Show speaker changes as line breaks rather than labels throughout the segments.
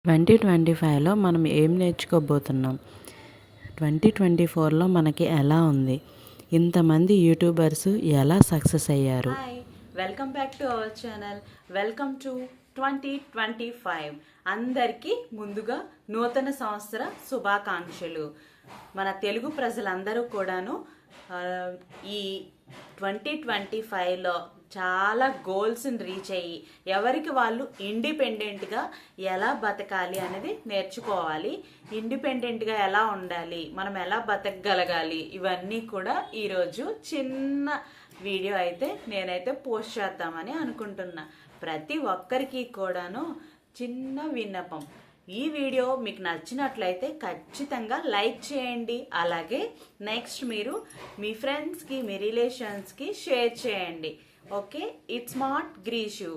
2025లో మనం ఏం నేర్చుకోబోతున్నాం? 2024లో మనకి ఎలా ఉంది? ఇంతమంది యూట్యూబర్స్ ఎలా సక్సెస్ అయ్యారు?
Hi, welcome back to our channel. Welcome to 2025. అందరికీ ముందుగా నూతన సంవత్సర శుభాకాంక్షలు. మన తెలుగు ప్రజలందరూ కూడాను ఈ 2025లో చాలా గోల్స్ని రీచ్ అయ్యి ఎవరికి వాళ్ళు ఇండిపెండెంట్గా ఎలా బతకాలి అనేది నేర్చుకోవాలి. ఇండిపెండెంట్గా ఎలా ఉండాలి, మనం ఎలా బతకగలగాలి, ఇవన్నీ కూడా ఈరోజు చిన్న వీడియో అయితే నేనైతే పోస్ట్ చేద్దామని అనుకుంటున్నా. ప్రతి ఒక్కరికి కూడాను చిన్న విన్నపం, ఈ వీడియో మీకు నచ్చినట్లయితే ఖచ్చితంగా లైక్ చేయండి. అలాగే నెక్స్ట్ మీరు మీ ఫ్రెండ్స్కి, మీ రిలేషన్స్కి షేర్ చేయండి. ఓకే, ఇట్స్ నాట్ గ్రీషు.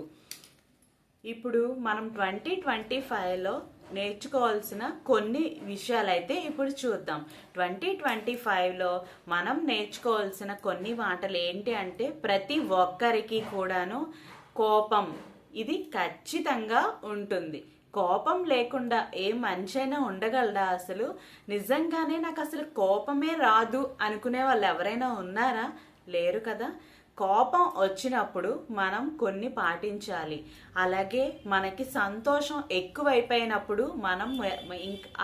ఇప్పుడు మనం 2025లో నేర్చుకోవాల్సిన కొన్ని విషయాలైతే ఇప్పుడు చూద్దాం. 2025లో మనం నేర్చుకోవాల్సిన కొన్ని మాటలు ఏంటి అంటే, ప్రతి ఒక్కరికి కూడాను కోపం ఇది ఖచ్చితంగా ఉంటుంది. కోపం లేకుండా ఏ మనిషి అయినా ఉండగలడా? అసలు నిజంగానే నాకు అసలు కోపమే రాదు అనుకునే వాళ్ళు ఎవరైనా ఉన్నారా? లేరు కదా. కోపం వచ్చినప్పుడు మనం కొన్ని పాటించాలి. అలాగే మనకి సంతోషం ఎక్కువైపోయినప్పుడు మనం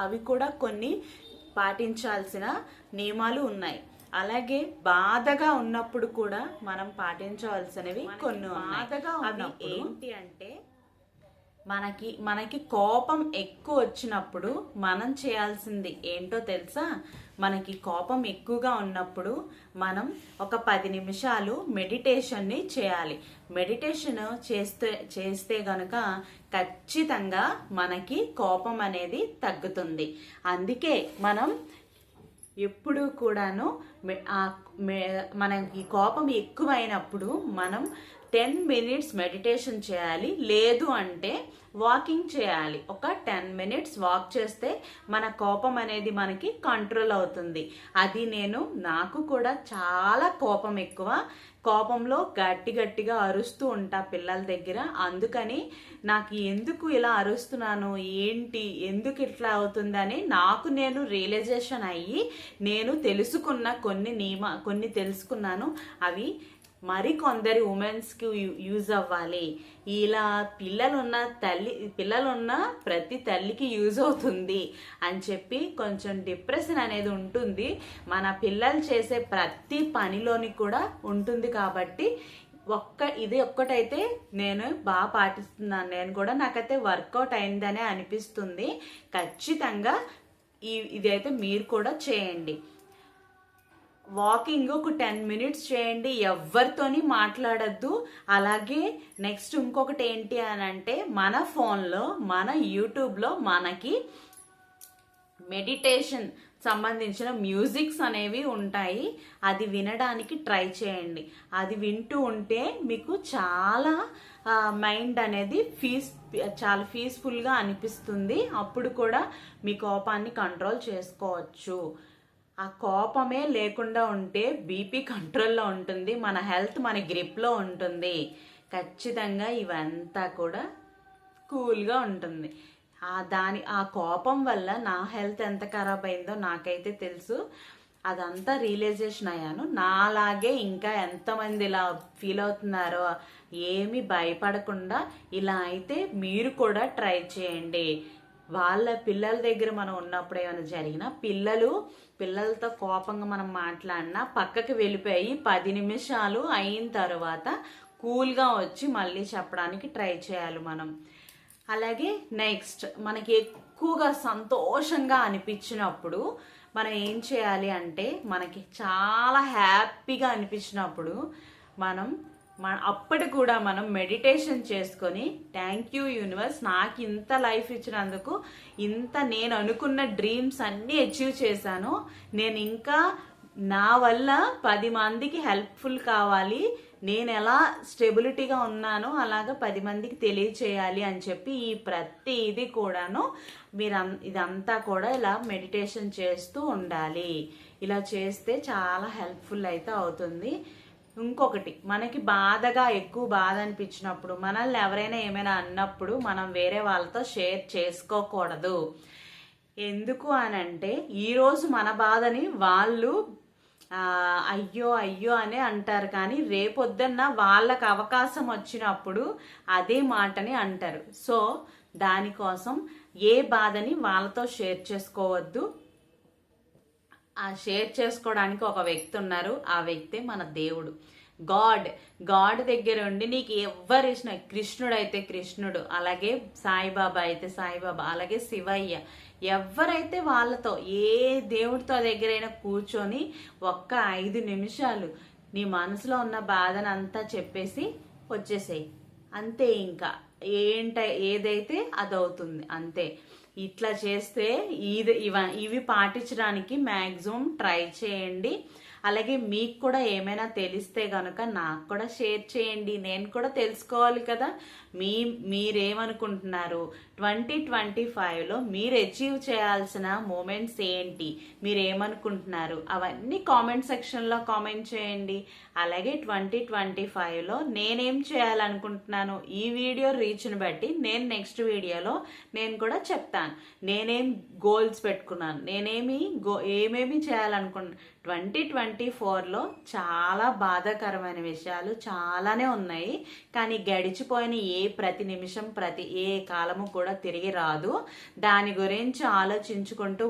అవి కూడా కొన్ని పాటించాల్సిన నియమాలు ఉన్నాయి. అలాగే బాధగా ఉన్నప్పుడు కూడా మనం పాటించవలసినవి కొన్ని ఉన్నాయి. బాధగా ఉన్నప్పుడు ఏంటి అంటే, మనకి కోపం ఎక్కువ వచ్చినప్పుడు మనం చేయాల్సింది ఏంటో తెలుసా? మనకి కోపం ఎక్కువగా ఉన్నప్పుడు మనం ఒక 10 నిమిషాలు మెడిటేషన్ని చేయాలి. మెడిటేషన్ చేస్తే గనుక ఖచ్చితంగా మనకి కోపం అనేది తగ్గుతుంది. అందుకే మనం ఎప్పుడు కూడాను మనకి కోపం ఎక్కువైనప్పుడు మనం 10 మినిట్స్ మెడిటేషన్ చేయాలి. లేదు అంటే వాకింగ్ చేయాలి. ఒక 10 మినిట్స్ వాక్ చేస్తే మన కోపం అనేది మనకి కంట్రోల్ అవుతుంది. అది నాకు కూడా చాలా కోపం ఎక్కువ. కోపంలో గట్టిగా అరుస్తూ ఉంటా పిల్లల దగ్గర. అందుకని నాకు ఎందుకు ఇలా అరుస్తున్నాను, ఏంటి, ఎందుకు ఇట్లా అవుతుందని నేను రియలైజేషన్ అయ్యి నేను తెలుసుకున్న కొన్ని తెలుసుకున్నాను. అవి మరికొందరి ఉమెన్స్కి యూజ్ అవ్వాలి. ఇలా పిల్లలున్న ప్రతి తల్లికి యూజ్ అవుతుంది అని చెప్పి కొంచెం డిప్రెషన్ అనేది ఉంటుంది. మన పిల్లలు చేసే ప్రతి పనిలోని కూడా ఉంటుంది. కాబట్టి ఇది ఒక్కటైతే నేను బాగా పాటిస్తున్నాను. నేను కూడా నాకైతే వర్కౌట్ అయిందనే అనిపిస్తుంది. ఖచ్చితంగా ఇదైతే మీరు కూడా చేయండి. వాకింగ్ ఒక 10 మినిట్స్ చేయండి. ఎవరితోని మాట్లాడద్దు. అలాగే నెక్స్ట్ ఇంకొకటి ఏంటి అని అంటే, మన ఫోన్లో, మన యూట్యూబ్లో మనకి మెడిటేషన్ సంబంధించిన మ్యూజిక్స్ అనేవి ఉంటాయి. అది వినడానికి ట్రై చేయండి. అది వింటూ ఉంటే మీకు చాలా మైండ్ అనేది చాలా పీస్ఫుల్గా అనిపిస్తుంది. అప్పుడు కూడా మీ కోపాన్ని కంట్రోల్ చేసుకోవచ్చు. ఆ కోపమే లేకుండా ఉంటే బీపీ కంట్రోల్లో ఉంటుంది, మన హెల్త్ మన గ్రిప్లో ఉంటుంది. ఖచ్చితంగా ఇవంతా కూడా కూల్గా ఉంటుంది. ఆ కోపం వల్ల నా హెల్త్ ఎంత ఖరాబ్ అయిందో నాకైతే తెలుసు. అదంతా రియలైజేషన్ అయ్యాను. నాలాగే ఇంకా ఎంతమంది ఇలా ఫీల్ అవుతున్నారో, ఏమీ భయపడకుండా ఇలా అయితే మీరు కూడా ట్రై చేయండి. వాళ్ళ పిల్లల దగ్గర మనం ఉన్నప్పుడు ఏమైనా జరిగినా, పిల్లలతో కోపంగా మనం మాట్లాడినా పక్కకి వెళ్ళిపోయి 10 నిమిషాలు అయిన తర్వాత కూల్గా వచ్చి మళ్ళీ చెప్పడానికి ట్రై చేయాలి మనం. అలాగే నెక్స్ట్, మనకి ఎక్కువగా సంతోషంగా అనిపించినప్పుడు మనం ఏం చేయాలి అంటే, మనకి చాలా హ్యాపీగా అనిపించినప్పుడు అప్పటి కూడా మనం మెడిటేషన్ చేసుకొని, థ్యాంక్ యూ యూనివర్స్, నాకు ఇంత లైఫ్ ఇచ్చినందుకు, నేను అనుకున్న డ్రీమ్స్ అన్నీ అచీవ్ చేశాను, నేను ఇంకా నా వల్ల 10 మందికి హెల్ప్ఫుల్ కావాలి, నేను ఎలా స్టెబిలిటీగా ఉన్నానో అలాగా 10 మందికి తెలియచేయాలి అని చెప్పి ప్రతి ఇది కూడాను ఇదంతా కూడా ఇలా మెడిటేషన్ చేస్తూ ఉండాలి. ఇలా చేస్తే చాలా హెల్ప్ఫుల్ అయితే అవుతుంది. ఇంకొకటి, మనకి బాధగా ఎక్కువ బాధ అనిపించినప్పుడు, మనల్ని ఎవరైనా ఏమైనా అన్నప్పుడు మనం వేరే వాళ్ళతో షేర్ చేసుకోకూడదు. ఎందుకు అనంటే ఈరోజు మన బాధని వాళ్ళు అయ్యో అయ్యో అని అంటారు, కానీ రేపొద్దున్న వాళ్ళకి అవకాశం వచ్చినప్పుడు అదే మాటని అంటారు. సో దానికోసం ఏ బాధని వాళ్ళతో షేర్ చేసుకోవద్దు. ఆ షేర్ చేసుకోవడానికి ఒక వ్యక్తి ఉన్నారు, ఆ వ్యక్తే మన దేవుడు, గాడ్ దగ్గర ఉండి నీకు ఎవరు ఇష్టం, కృష్ణుడు అయితే కృష్ణుడు, అలాగే సాయిబాబా అయితే సాయిబాబా, అలాగే శివయ్య, ఎవరైతే వాళ్ళతో ఏ దేవుడితో దగ్గరైనా కూర్చొని ఒక్క 5 నిమిషాలు నీ మనసులో ఉన్న బాధనంతా చెప్పేసి వచ్చేసేయి, అంతే. ఇంకా ఏదైతే అదవుతుంది, అంతే. ఇట్లా చేస్తే ఇవి పాటించడానికి మ్యాక్సిమం ట్రై చేయండి. అలాగే మీకు కూడా ఏమైనా తెలిస్తే కనుక నాకు కూడా షేర్ చేయండి, నేను కూడా తెలుసుకోవాలి కదా మీరేమనుకుంటున్నారు. 2025లో మీరు అచీవ్ చేయాల్సిన మూమెంట్స్ ఏంటి, మీరేమనుకుంటున్నారు, అవన్నీ కామెంట్ సెక్షన్లో కామెంట్ చేయండి. అలాగే 2025లో నేనేం చేయాలనుకుంటున్నాను, ఈ వీడియో రీచ్ని బట్టి నేను నెక్స్ట్ వీడియోలో నేను కూడా చెప్తాను. నేనేం గోల్స్ పెట్టుకున్నాను, ఏమేమి చేయాలనుకుంటున్నాను. 2024లో చాలా బాధాకరమైన విషయాలు చాలానే ఉన్నాయి, కానీ గడిచిపోయిన ప్రతి నిమిషం ఏ కాలము కూడా తిరిగి రాదు. దాని గురించి ఆలోచించుకుంటూ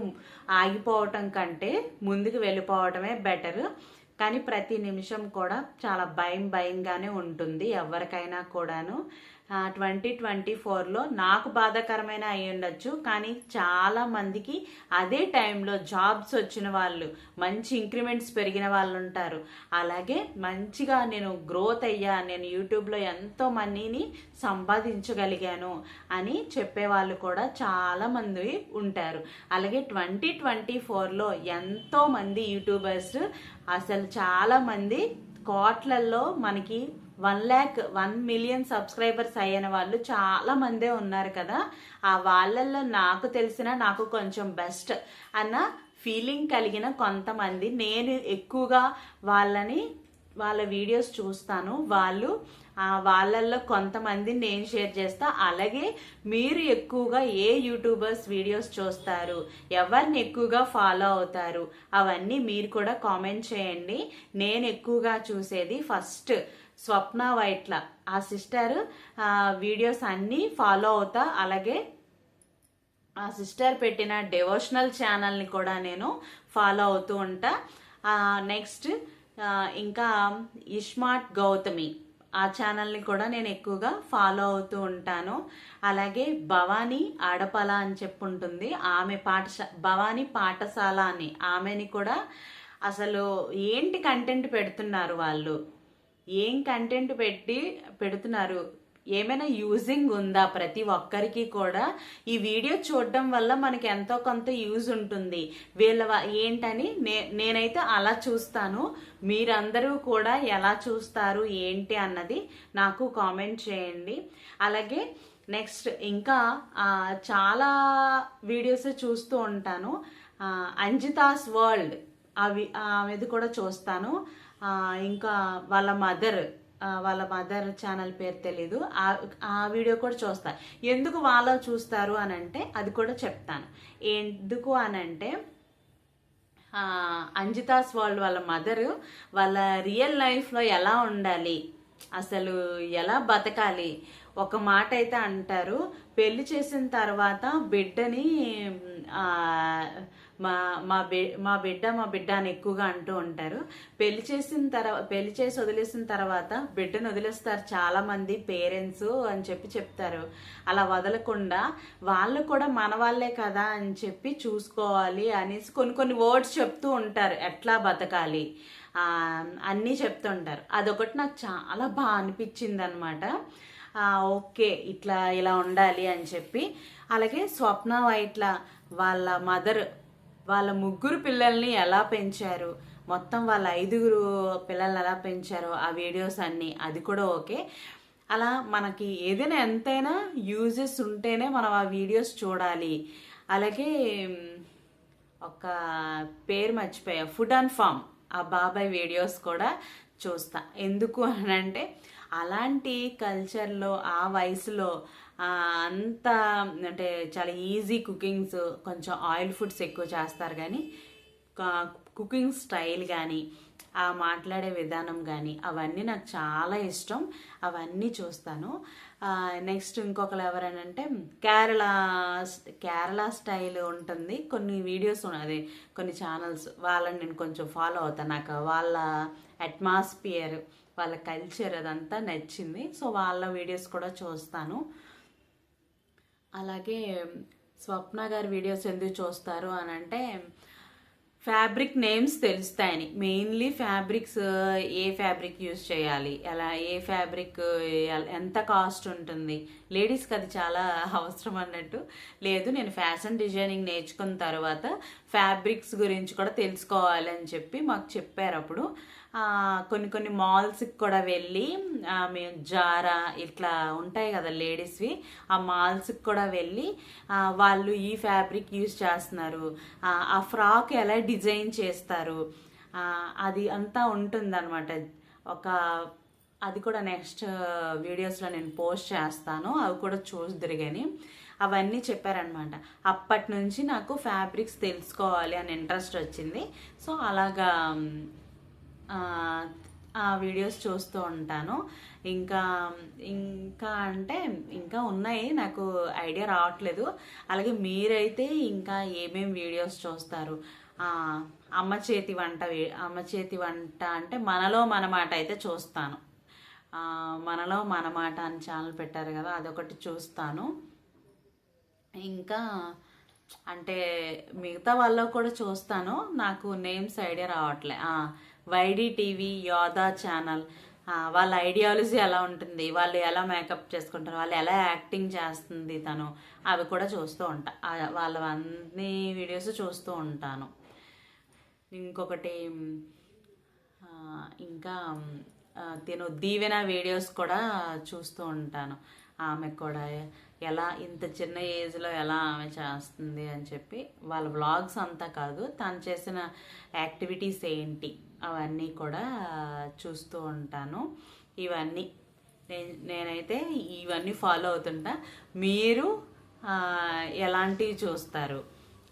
ఆగిపోవటం కంటే ముందుకు వెళ్ళిపోవటమే బెటర్. కానీ ప్రతి నిమిషం కూడా చాలా భయంగానే ఉంటుంది ఎవరికైనా కూడాను. 2024లో నాకు బాధాకరమైన అయి ఉండొచ్చు, కానీ చాలా మందికి అదే టైంలో జాబ్స్ వచ్చిన వాళ్ళు, మంచి ఇంక్రిమెంట్స్ పెరిగిన వాళ్ళు ఉంటారు. అలాగే మంచిగా నేను గ్రోత్ అయ్యా, నేను యూట్యూబ్లో ఎంతో మనీని సంపాదించగలిగాను అని చెప్పేవాళ్ళు కూడా చాలా మంది ఉంటారు. అలాగే 2024లో ఎంతో మంది యూట్యూబర్స్, అసలు చాలా మంది కోట్లల్లో మనకి 1 మిలియన్ సబ్స్క్రైబర్స్ అయిన వాళ్ళు చాలా మందే ఉన్నారు కదా. ఆ వాళ్ళల్లో నాకు కొంచెం బెస్ట్ అన్న ఫీలింగ్ కలిగిన కొంతమంది, నేను ఎక్కువగా వాళ్ళ వీడియోస్ చూస్తాను, వాళ్ళల్లో కొంతమంది నేను షేర్ చేస్తా. అలాగే మీరు ఎక్కువగా ఏ యూట్యూబర్స్ వీడియోస్ చూస్తారు, ఎవరిని ఎక్కువగా ఫాలో అవుతారు, అవన్నీ మీరు కూడా కామెంట్ చేయండి. నేను ఎక్కువగా చూసేది ఫస్ట్ స్వప్న వైట్ల, ఆ సిస్టర్ వీడియోస్ అన్నీ ఫాలో అవుతా. అలాగే ఆ సిస్టర్ పెట్టిన డివోషనల్ ఛానల్ని కూడా నేను ఫాలో అవుతూ ఉంటా. నెక్స్ట్ ఇంకా ఇస్మార్ట్ గౌతమి, ఆ ఛానల్ని కూడా నేను ఎక్కువగా ఫాలో అవుతూ ఉంటాను. అలాగే భవానీ ఆడపల అని చెప్పి ఉంటుంది, ఆమె భవానీ పాఠశాల అని, ఆమెని కూడా అసలు ఏంటి కంటెంట్ పెడుతున్నారు వాళ్ళు, ఏం కంటెంట్ పెడుతున్నారు, ఏమైనా యూజింగ్ ఉందా ప్రతి ఒక్కరికి కూడా. ఈ వీడియో చూడడం వల్ల మనకి ఎంతో కొంత యూజ్ ఉంటుంది ఏంటని నేనైతే అలా చూస్తాను. మీరందరూ కూడా ఎలా చూస్తారు ఏంటి అన్నది నాకు కామెంట్ చేయండి. అలాగే నెక్స్ట్ ఇంకా చాలా వీడియోస్ చూస్తూ ఉంటాను. అంజితాస్ వరల్డ్ ఆమెది కూడా చూస్తాను. ఇంకా వాళ్ళ మదర్ ఛానల్ పేరు తెలీదు, ఆ వీడియో కూడా చూస్తా. ఎందుకు వాళ్ళు చూస్తారు అని అంటే అది కూడా చెప్తాను. ఎందుకు అనంటే అంజితాస్ వరల్డ్ వాళ్ళ మదరు వాళ్ళ రియల్ లైఫ్లో ఎలా ఉండాలి, అసలు ఎలా బతకాలి. ఒక మాట అయితే అంటారు, పెళ్లి చేసిన తర్వాత బిడ్డని మా బిడ్డ అని ఎక్కువగా అంటూ ఉంటారు. పెళ్లి చేసి వదిలేసిన తర్వాత బిడ్డను వదిలేస్తారు చాలా మంది పేరెంట్స్ అని చెప్తారు. అలా వదలకుండా వాళ్ళు కూడా మన వాళ్ళే కదా అని చెప్పి చూసుకోవాలి అనేసి కొన్ని వర్డ్స్ చెప్తూ ఉంటారు, ఎట్లా బతకాలి అన్నీ చెప్తుంటారు. అదొకటి నాకు చాలా బాగా అనిపించింది అనమాట. ఓకే, ఇలా ఉండాలి అని చెప్పి. అలాగే స్వప్న వైట్ల వాళ్ళ మదర్ వాళ్ళ 3 పిల్లల్ని ఎలా పెంచారు, మొత్తం వాళ్ళ 5 పిల్లల్ని ఎలా పెంచారో ఆ వీడియోస్ అన్నీ, అది కూడా ఓకే. అలా మనకి ఏదైనా ఎంతైనా యూజెస్ ఉంటేనే మనం ఆ వీడియోస్ చూడాలి. అలాగే ఒక పేరు మర్చిపోయా, ఫుడ్ అండ్ ఫామ్, ఆ బాబాయ్ వీడియోస్ కూడా చూస్తా. ఎందుకు అని అంటే అలాంటి కల్చర్లో ఆ వయసులో అంత అంటే చాలా ఈజీ కుకింగ్స్, కొంచెం ఆయిల్ ఫుడ్స్ ఎక్కువ చేస్తారు, కానీ కుకింగ్ స్టైల్ కానీ ఆ మాట్లాడే విధానం కానీ అవన్నీ నాకు చాలా ఇష్టం. అవన్నీ చూస్తాను. నెక్స్ట్ ఇంకొకరు ఎవరనంటే కేరళ స్టైల్ ఉంటుంది, కొన్ని వీడియోస్ అదే కొన్ని ఛానల్స్, వాళ్ళని నేను కొంచెం ఫాలో అవుతాను. నాకు వాళ్ళ అట్మాస్ఫియర్, వాళ్ళ కల్చర్ అదంతా నచ్చింది. సో వాళ్ళ వీడియోస్ కూడా చూస్తాను. అలాగే స్వప్న గారి వీడియోస్ ఎందుకు చూస్తారు అని అంటే ఫ్యాబ్రిక్ నేమ్స్ తెలుస్తాయని. మెయిన్లీ ఫ్యాబ్రిక్స్, ఏ ఫ్యాబ్రిక్ యూజ్ చేయాలి, ఎలా ఏ ఫ్యాబ్రిక్ ఎంత కాస్ట్ ఉంటుంది, లేడీస్కి అది చాలా అవసరం అన్నట్టు. లేదు, నేను ఫ్యాషన్ డిజైనింగ్ నేర్చుకున్న తర్వాత ఫ్యాబ్రిక్స్ గురించి కూడా తెలుసుకోవాలి అని చెప్పి మాకు చెప్పారు. అప్పుడు కొన్ని మాల్స్కి కూడా వెళ్ళి మేము జారా ఇట్లా ఉంటాయి కదా లేడీస్వి, ఆ మాల్స్కి కూడా వెళ్ళి వాళ్ళు ఈ ఫ్యాబ్రిక్ యూజ్ చేస్తున్నారు, ఆ ఫ్రాక్ ఎలా డిజైన్ చేస్తారు, అది అంతా ఉంటుందన్నమాట. అది కూడా నెక్స్ట్ వీడియోస్లో నేను పోస్ట్ చేస్తాను, అవి కూడా చూద్దరు. కానీ అవన్నీ చెప్పారనమాట. అప్పటి నుంచి నాకు ఫ్యాబ్రిక్స్ తెలుసుకోవాలి అని ఇంట్రెస్ట్ వచ్చింది. సో అలాగా ఆ వీడియోస్ చూస్తూ ఉంటాను. ఇంకా అంటే ఇంకా ఉన్నాయి, నాకు ఐడియా రావట్లేదు. అలాగే మీరైతే ఇంకా ఏమేమి వీడియోస్ చూస్తారు? అమ్మ చేతి వంట అంటే మనలో మన మాట అయితే చూస్తాను. మనలో మన మాట అని ఛానల్ పెట్టారు కదా, అదొకటి చూస్తాను. ఇంకా అంటే మిగతా వాళ్ళు కూడా చూస్తాను, నాకు నేమ్స్ ఐడియా రావట్లే. వైడి టీవీ, యోధా ఛానల్, వాళ్ళ ఐడియాలజీ ఎలా ఉంటుంది, వాళ్ళు ఎలా మేకప్ చేసుకుంటారు, వాళ్ళు ఎలా యాక్టింగ్ చేస్తుంది తను, అవి కూడా చూస్తూ ఉంటా. వాళ్ళ అన్ని వీడియోస్ చూస్తూ ఉంటాను. ఇంకొకటి ఇంకా తిను దీవెన వీడియోస్ కూడా చూస్తూ ఉంటాను. ఆమె కూడా ఎలా ఇంత చిన్న ఏజ్లో ఎలా ఆమె చేస్తుంది అని చెప్పి, వాళ్ళ వ్లాగ్స్ అంతా కాదు, తను చేసిన యాక్టివిటీస్ ఏంటి అవన్నీ కూడా చూస్తూ ఉంటాను. ఇవన్నీ నేనైతే ఇవన్నీ ఫాలో అవుతుంటా. మీరు ఎలాంటివి చూస్తారు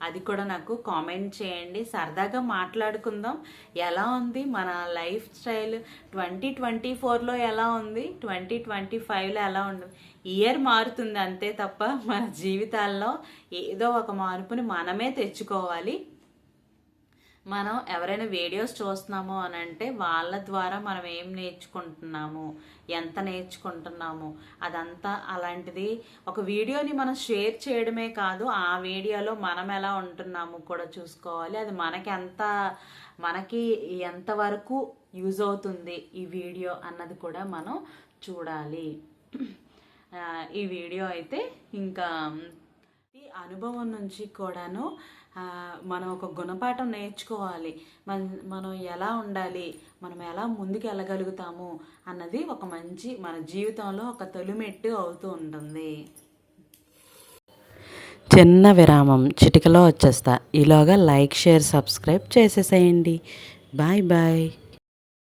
అది కూడా నాకు కామెంట్ చేయండి, సరదాగా మాట్లాడుకుందాం. ఎలా ఉంది మన లైఫ్ స్టైల్ 2024లో, ఎలా ఉంది 2025లో, ఎలా ఉంటుంది? ఇయర్ మారుతుంది అంతే తప్ప మన జీవితాల్లో ఏదో ఒక మార్పుని మనమే తెచ్చుకోవాలి. మనం ఎవరైనా వీడియోస్ చూస్తున్నాము అని అంటే వాళ్ళ ద్వారా మనం ఏం నేర్చుకుంటున్నాము, ఎంత నేర్చుకుంటున్నాము, అదంతా అలాంటిది. ఒక వీడియోని మనం షేర్ చేయడమే కాదు, ఆ వీడియోలో మనం ఎలా ఉంటున్నాము కూడా చూసుకోవాలి. అది మనకి ఎంతవరకు యూజ్ అవుతుంది ఈ వీడియో అన్నది కూడా మనం చూడాలి. ఈ వీడియో అయితే ఇంకా ఈ అనుభవం నుంచి కూడాను మనం ఒక గుణపాఠం నేర్చుకోవాలి. మనం ఎలా ఉండాలి, మనం ఎలా ముందుకు వెళ్ళగలుగుతాము అన్నది ఒక మంచి మన జీవితంలో ఒక తొలిమెట్టు అవుతూ ఉంటుంది.
చిన్న విరామం, చిటికలో వచ్చేస్తా. ఈలోగా లైక్, షేర్, సబ్స్క్రైబ్ చేసేసేయండి. Bye bye.